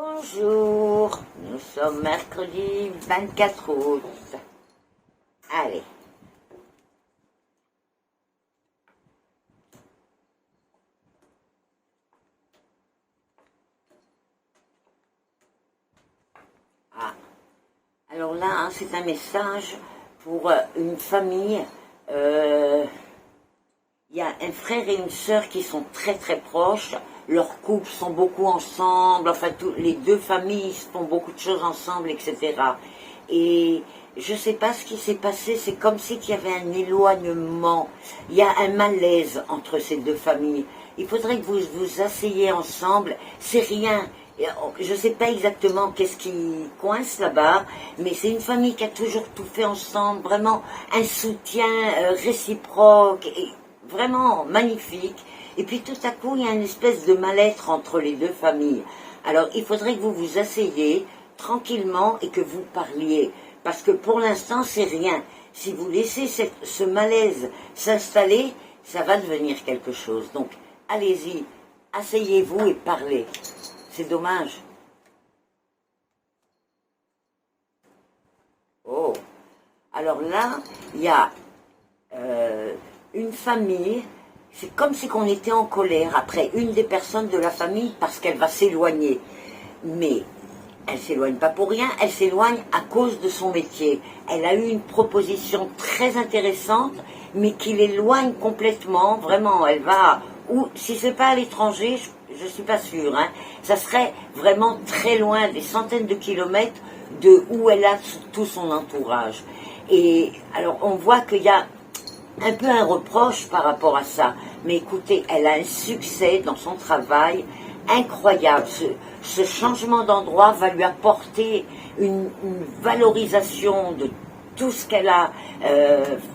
Bonjour, nous sommes mercredi 24 août. Allez. Ah, alors là, hein, c'est un message pour une famille. Il y a un frère et une sœur qui sont très très proches. Leurs couples sont beaucoup ensemble. Enfin, les deux familles font beaucoup de choses ensemble, etc. Et je ne sais pas ce qui s'est passé. C'est comme si il y avait un éloignement. Il y a un malaise entre ces deux familles. Il faudrait que vous vous asseyez ensemble. C'est rien. Je ne sais pas exactement qu'est-ce qui coince là-bas, mais c'est une famille qui a toujours tout fait ensemble, vraiment un soutien réciproque, et vraiment magnifique. Et puis tout à coup, il y a une espèce de mal-être entre les deux familles. Alors, il faudrait que vous vous asseyiez tranquillement et que vous parliez, parce que pour l'instant, c'est rien. Si vous laissez ce malaise s'installer, ça va devenir quelque chose. Donc, allez-y, asseyez-vous et parlez. C'est dommage. Oh, alors là, il y a une famille, c'est comme si on était en colère après une des personnes de la famille parce qu'elle va s'éloigner. Mais elle ne s'éloigne pas pour rien, elle s'éloigne à cause de son métier. Elle a eu une proposition très intéressante, mais qui l'éloigne complètement. Vraiment, elle va... Ou si ce n'est pas à l'étranger, je ne suis pas sûre, hein, ça serait vraiment très loin, des centaines de kilomètres de où elle a tout son entourage. Et alors on voit qu'il y a un peu un reproche par rapport à ça. Mais écoutez, elle a un succès dans son travail incroyable. Ce changement d'endroit va lui apporter une valorisation de tout ce qu'elle a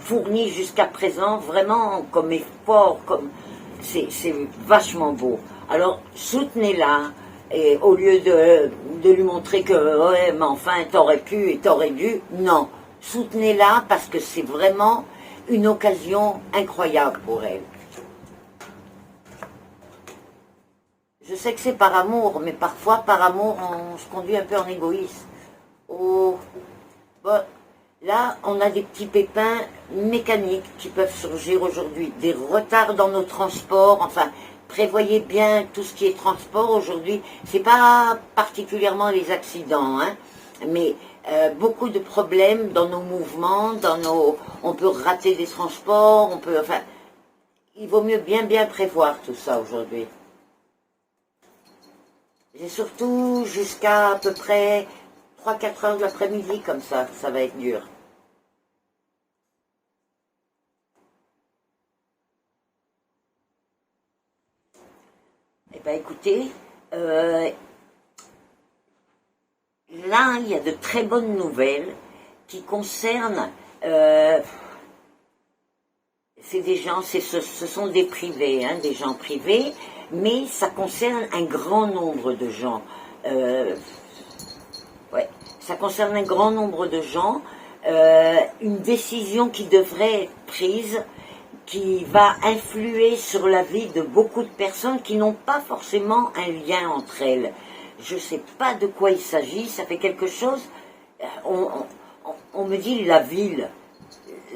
fourni jusqu'à présent, vraiment comme effort, comme c'est vachement beau. Alors soutenez-la, et au lieu de lui montrer que ouais, mais enfin t'aurais pu et t'aurais dû, non, soutenez-la parce que c'est vraiment une occasion incroyable pour elle. Je sais que c'est par amour, mais parfois par amour on se conduit un peu en égoïste. Oh, bon, là on a des petits pépins mécaniques qui peuvent surgir aujourd'hui, des retards dans nos transports, enfin prévoyez bien tout ce qui est transport aujourd'hui. C'est pas particulièrement les accidents, hein, mais beaucoup de problèmes dans nos mouvements, on peut rater des transports, enfin, il vaut mieux bien prévoir tout ça aujourd'hui. J'ai surtout jusqu'à à peu près 3-4 heures de l'après-midi comme ça va être dur. Eh bien écoutez, là, il y a de très bonnes nouvelles qui concernent... c'est des gens, ce sont des privés, hein, des gens privés, mais ça concerne un grand nombre de gens. Ouais, ça concerne un grand nombre de gens. Une décision qui devrait être prise, qui va influer sur la vie de beaucoup de personnes qui n'ont pas forcément un lien entre elles. Je ne sais pas de quoi il s'agit, ça fait quelque chose, on me dit la ville,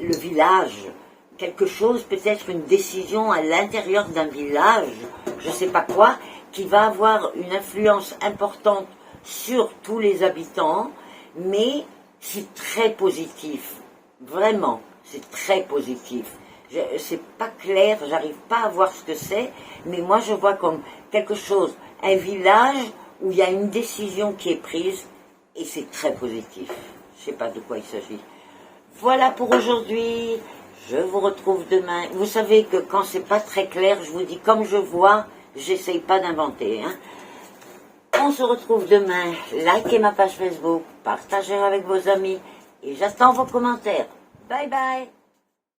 le village, quelque chose, peut-être une décision à l'intérieur d'un village, je ne sais pas quoi, qui va avoir une influence importante sur tous les habitants, mais c'est très positif, vraiment, c'est très positif. C'est pas clair, j'arrive pas à voir ce que c'est, mais moi je vois comme quelque chose, un village où il y a une décision qui est prise, et c'est très positif. Je sais pas de quoi il s'agit. Voilà pour aujourd'hui, je vous retrouve demain. Vous savez que quand c'est pas très clair, je vous dis comme je vois, j'essaye pas d'inventer. Hein. On se retrouve demain, likez ma page Facebook, partagez avec vos amis, et j'attends vos commentaires. Bye bye.